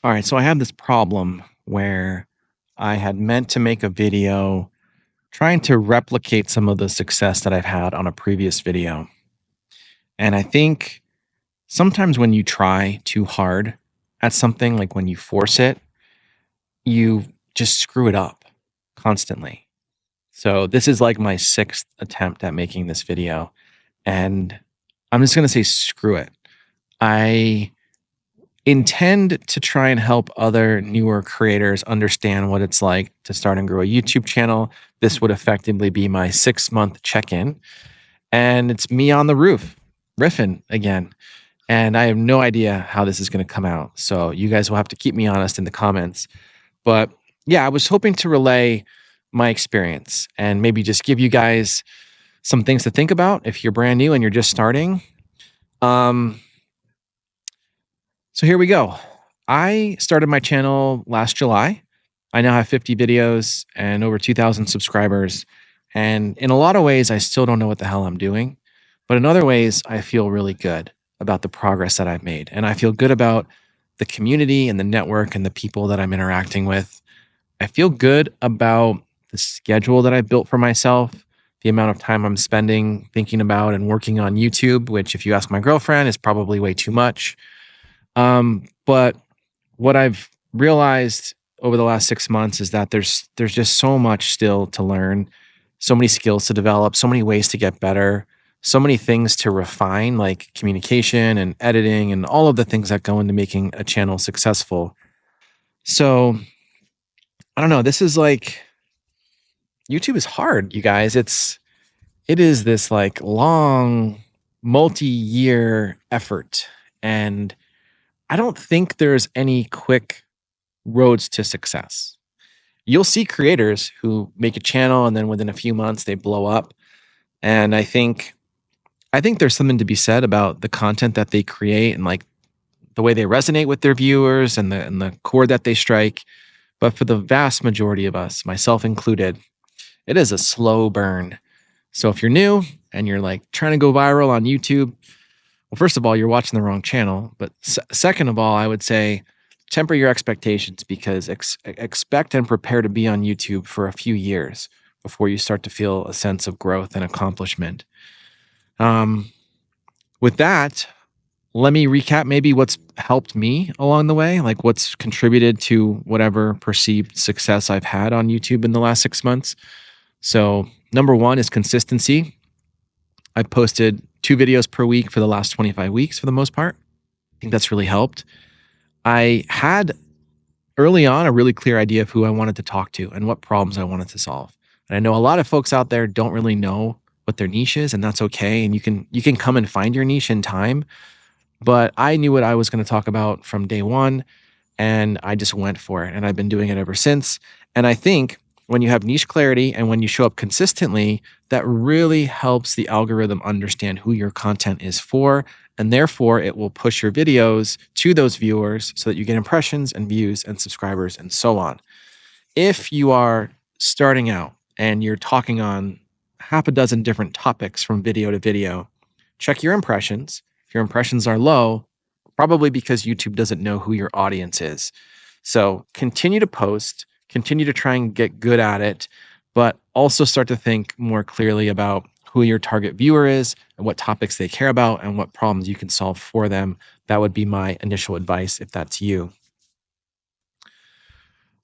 All right, so I have this problem where I had meant to make a video trying to replicate some of the success that I've had on a previous video. And I think sometimes when you try too hard at something, like when you force it, you just screw it up constantly. So this is like my sixth attempt at making this video. And I'm just going to say, screw it. I intend to try and help other newer creators understand what it's like to start and grow a YouTube channel. This would effectively be my 6-month check in. And it's me on the roof, riffing again. And I have no idea how this is going to come out. So you guys will have to keep me honest in the comments. But yeah, I was hoping to relay my experience and maybe just give you guys some things to think about if you're brand new and you're just starting. So here we go. I started my channel last July. I now have 50 videos and over 2,000 subscribers. And in a lot of ways, I still don't know what the hell I'm doing. But in other ways, I feel really good about the progress that I've made. And I feel good about the community and the network and the people that I'm interacting with. I feel good about the schedule that I built for myself, the amount of time I'm spending thinking about and working on YouTube, which, if you ask my girlfriend, is probably way too much. But what I've realized over the last 6 months is that there's just so much still to learn, so many skills to develop, so many ways to get better, so many things to refine, like communication and editing and all of the things that go into making a channel successful. So I don't know. This is like YouTube is hard, you guys. It is this like long, multi-year effort. And I don't think there's any quick roads to success. You'll see creators who make a channel and then within a few months they blow up. And I think there's something to be said about the content that they create and like the way they resonate with their viewers and the chord that they strike. But for the vast majority of us, myself included, it is a slow burn. So if you're new and you're like trying to go viral on YouTube, well, first of all, you're watching the wrong channel. But second of all, I would say temper your expectations because expect and prepare to be on YouTube for a few years before you start to feel a sense of growth and accomplishment. With that, let me recap maybe what's helped me along the way, like what's contributed to whatever perceived success I've had on YouTube in the last 6 months. So, number one is consistency. I posted 2 videos per week for the last 25 weeks for the most part. I think that's really helped. I had early on a really clear idea of who I wanted to talk to and what problems I wanted to solve. And I know a lot of folks out there don't really know what their niche is, and that's okay. And you can come and find your niche in time. But I knew what I was going to talk about from day one, and I just went for it. And I've been doing it ever since. And I think when you have niche clarity and when you show up consistently, that really helps the algorithm understand who your content is for. And therefore, it will push your videos to those viewers so that you get impressions and views and subscribers and so on. If you are starting out and you're talking on half a dozen different topics from video to video, check your impressions. If your impressions are low, probably because YouTube doesn't know who your audience is. So continue to post, continue to try and get good at it, but also start to think more clearly about who your target viewer is and what topics they care about and what problems you can solve for them. That would be my initial advice if that's you.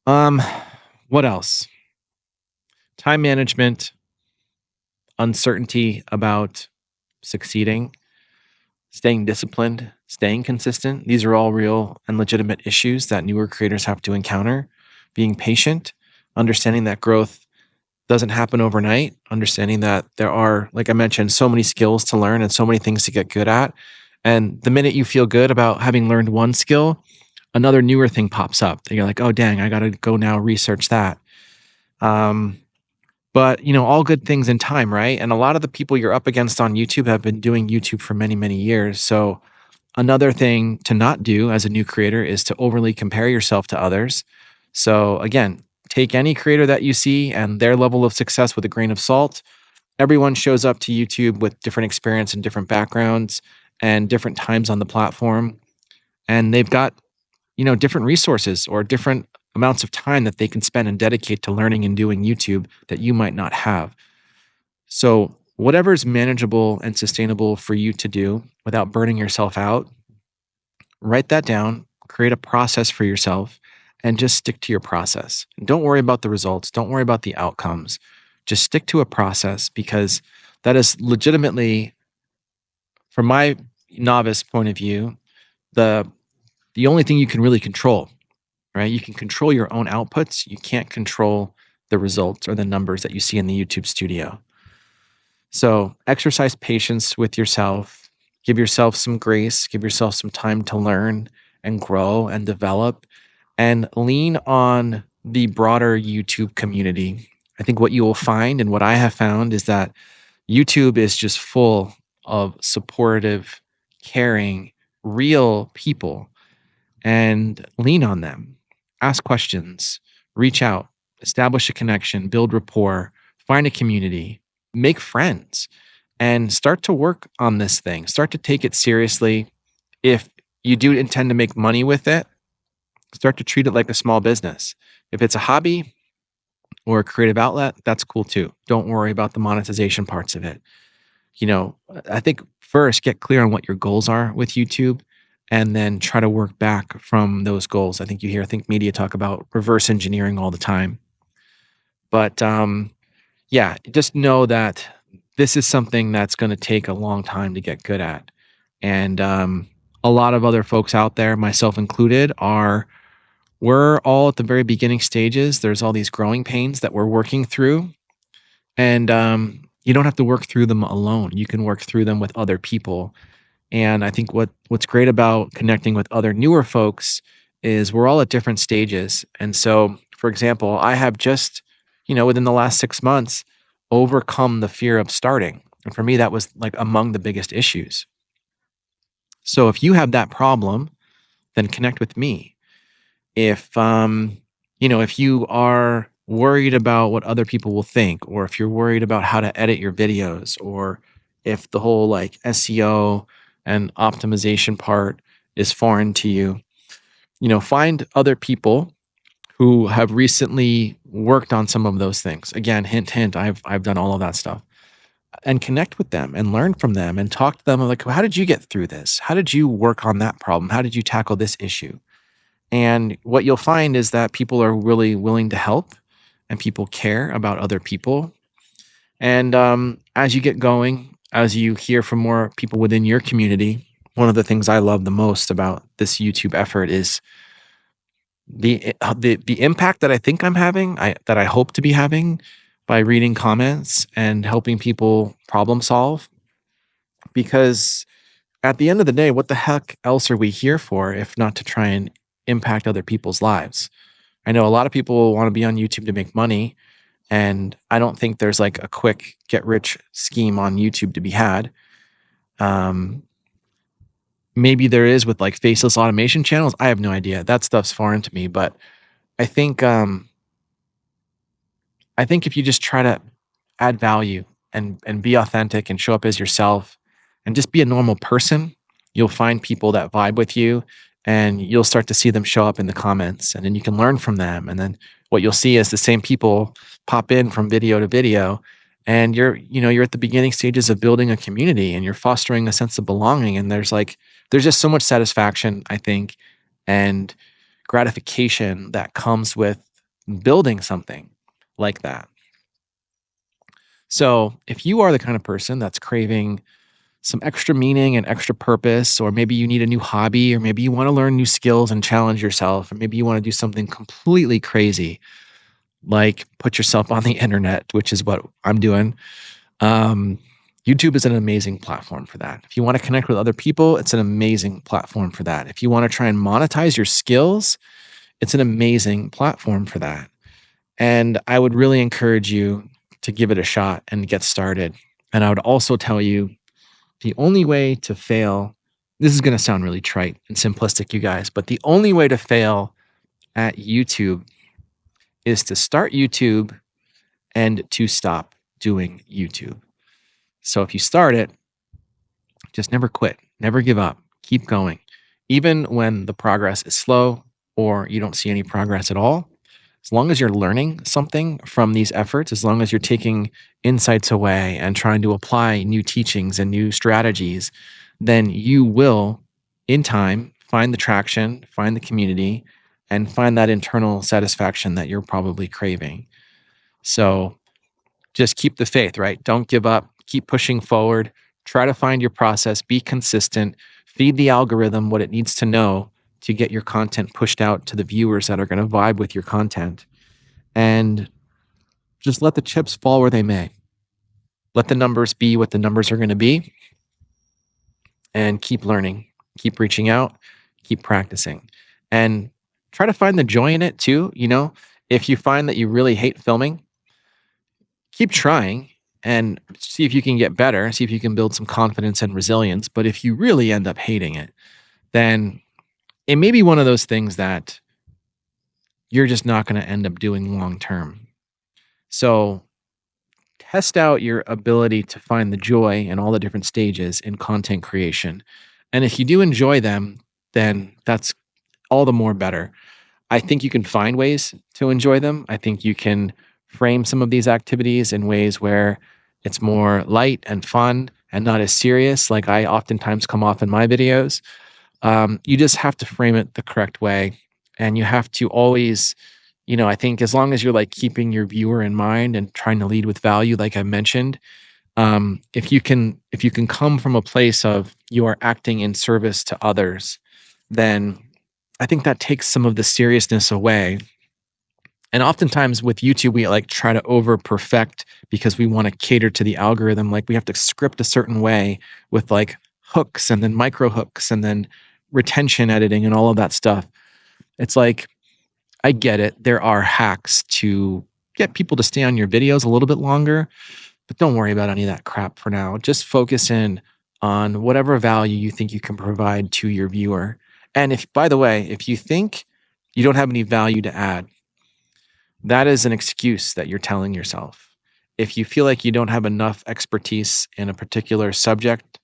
What else? Time management, uncertainty about succeeding, staying disciplined, staying consistent. These are all real and legitimate issues that newer creators have to encounter. Being patient, understanding that growth doesn't happen overnight, understanding that there are, like I mentioned, so many skills to learn and so many things to get good at. And the minute you feel good about having learned one skill, another newer thing pops up. And you're like, oh, dang, I got to go now research that. But, all good things in time, right? And a lot of the people you're up against on YouTube have been doing YouTube for many, many years. So another thing to not do as a new creator is to overly compare yourself to others. So again, take any creator that you see and their level of success with a grain of salt. Everyone shows up to YouTube with different experience and different backgrounds and different times on the platform. And they've got different resources or different amounts of time that they can spend and dedicate to learning and doing YouTube that you might not have. So, whatever is manageable and sustainable for you to do without burning yourself out, write that down, create a process for yourself, and just stick to your process. Don't worry about the results, don't worry about the outcomes. Just stick to a process because that is legitimately, from my novice point of view, the the only thing you can really control, right? You can control your own outputs. You can't control the results or the numbers that you see in the YouTube studio. So exercise patience with yourself, give yourself some grace, give yourself some time to learn and grow and develop, and lean on the broader YouTube community. I think what you will find and what I have found is that YouTube is just full of supportive, caring, real people, and lean on them. Ask questions, reach out, establish a connection, build rapport, find a community, make friends, and start to work on this thing. Start to take it seriously. If you do intend to make money with it, start to treat it like a small business. If it's a hobby or a creative outlet, that's cool too. Don't worry about the monetization parts of it. I think first get clear on what your goals are with YouTube and then try to work back from those goals. I think you hear Think Media talk about reverse engineering all the time. But yeah, just know that this is something that's going to take a long time to get good at. And a lot of other folks out there, myself included, we're all at the very beginning stages. There's all these growing pains that we're working through. And you don't have to work through them alone. You can work through them with other people. And I think what's great about connecting with other newer folks is we're all at different stages. And so, for example, I have just, within the last 6 months, overcome the fear of starting. And for me, that was like among the biggest issues. So if you have that problem, then connect with me. If you are worried about what other people will think, or if you're worried about how to edit your videos, or if the whole like SEO and optimization part is foreign to you, find other people who have recently worked on some of those things. Again, hint, hint, I've done all of that stuff. And connect with them and learn from them and talk to them like, how did you get through this? How did you work on that problem? How did you tackle this issue? And what you'll find is that people are really willing to help and people care about other people. And as you get going, as you hear from more people within your community, one of the things I love the most about this YouTube effort is the impact that I think I'm having, that I hope to be having by reading comments and helping people problem solve. Because at the end of the day, what the heck else are we here for if not to try and impact other people's lives? I know a lot of people want to be on YouTube to make money, and I don't think there's like a quick get rich scheme on YouTube to be had. Um, Maybe there is with like faceless automation channels. I have no idea. That stuff's foreign to me, but I think I think if you just try to add value and be authentic and show up as yourself and just be a normal person, you'll find people that vibe with you and you'll start to see them show up in the comments and then you can learn from them. And then what you'll see is the same people pop in from video to video and you're at the beginning stages of building a community and you're fostering a sense of belonging. And there's just so much satisfaction, I think, and gratification that comes with building something like that. So, if you are the kind of person that's craving some extra meaning and extra purpose, or maybe you need a new hobby, or maybe you want to learn new skills and challenge yourself, or maybe you want to do something completely crazy, like put yourself on the internet, which is what I'm doing, um, YouTube is an amazing platform for that. If you want to connect with other people, it's an amazing platform for that. If you want to try and monetize your skills, it's an amazing platform for that. And I would really encourage you to give it a shot and get started. And I would also tell you the only way to fail, this is going to sound really trite and simplistic, you guys, but the only way to fail at YouTube is to start YouTube and to stop doing YouTube. So if you start it, just never quit, never give up, keep going. even when the progress is slow or you don't see any progress at all, as long as you're learning something from these efforts, as long as you're taking insights away and trying to apply new teachings and new strategies, then you will, in time, find the traction, find the community, and find that internal satisfaction that you're probably craving. So just keep the faith, right? Don't give up, keep pushing forward, try to find your process, be consistent, feed the algorithm what it needs to know to get your content pushed out to the viewers that are going to vibe with your content. And just let the chips fall where they may. Let the numbers be what the numbers are going to be, and keep learning, keep reaching out, keep practicing, and try to find the joy in it too. If you find that you really hate filming, keep trying and see if you can get better, see if you can build some confidence and resilience. But if you really end up hating it, then it may be one of those things that you're just not going to end up doing long term. So test out your ability to find the joy in all the different stages in content creation. And if you do enjoy them, then that's all the more better. I think you can find ways to enjoy them. I think you can frame some of these activities in ways where it's more light and fun and not as serious, like I oftentimes come off in my videos. You just have to frame it the correct way. And you have to always, I think as long as you're like keeping your viewer in mind and trying to lead with value, like I mentioned, if you can come from a place of you are acting in service to others, then I think that takes some of the seriousness away. And oftentimes with YouTube, we like try to over perfect because we want to cater to the algorithm. Like we have to script a certain way with like hooks and then micro hooks and then retention editing and all of that stuff. It's like, I get it. There are hacks to get people to stay on your videos a little bit longer, but don't worry about any of that crap for now. Just focus in on whatever value you think you can provide to your viewer. And if, by the way, if you think you don't have any value to add, that is an excuse that you're telling yourself. If you feel like you don't have enough expertise in a particular subject,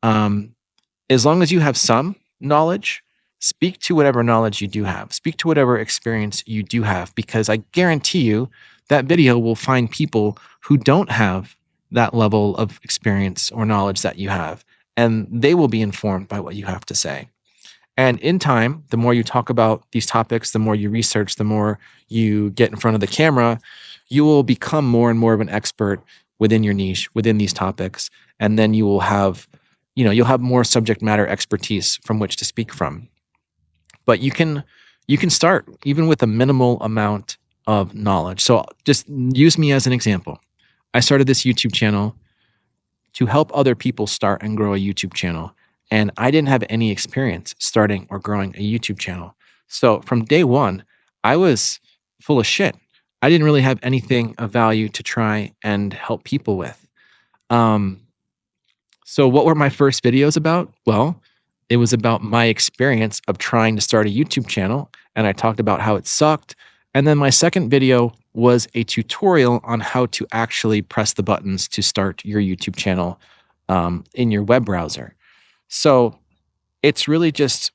as long as you have some knowledge, speak to whatever knowledge you do have. Speak to whatever experience you do have, because I guarantee you that video will find people who don't have that level of experience or knowledge that you have, and they will be informed by what you have to say. And in time, the more you talk about these topics, the more you research, the more you get in front of the camera, you will become more and more of an expert within your niche, within these topics. And then you will have, you'll have more subject matter expertise from which to speak from. But you can start even with a minimal amount of knowledge. So just use me as an example. I started this YouTube channel to help other people start and grow a YouTube channel. And I didn't have any experience starting or growing a YouTube channel. So from day one, I was full of shit. I didn't really have anything of value to try and help people with. So what were my first videos about? Well, it was about my experience of trying to start a YouTube channel. And I talked about how it sucked. And then my second video was a tutorial on how to actually press the buttons to start your YouTube channel in your web browser. So it's really just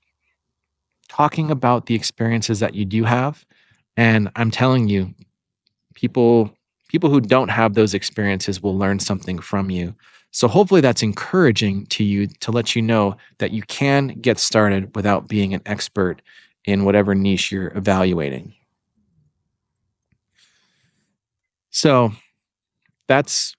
talking about the experiences that you do have. And I'm telling you, people who don't have those experiences will learn something from you. So hopefully that's encouraging to you, to let you know that you can get started without being an expert in whatever niche you're evaluating. So that's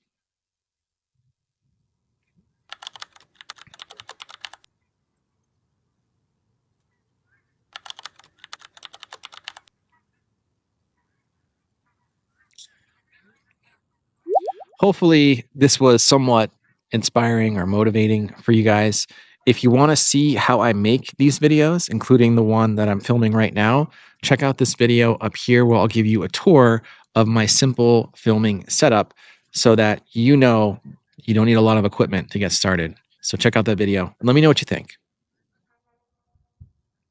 hopefully this was somewhat inspiring or motivating for you guys. If you want to see how I make these videos, including the one that I'm filming right now, check out this video up here where I'll give you a tour of my simple filming setup so that you know you don't need a lot of equipment to get started. So check out that video and let me know what you think.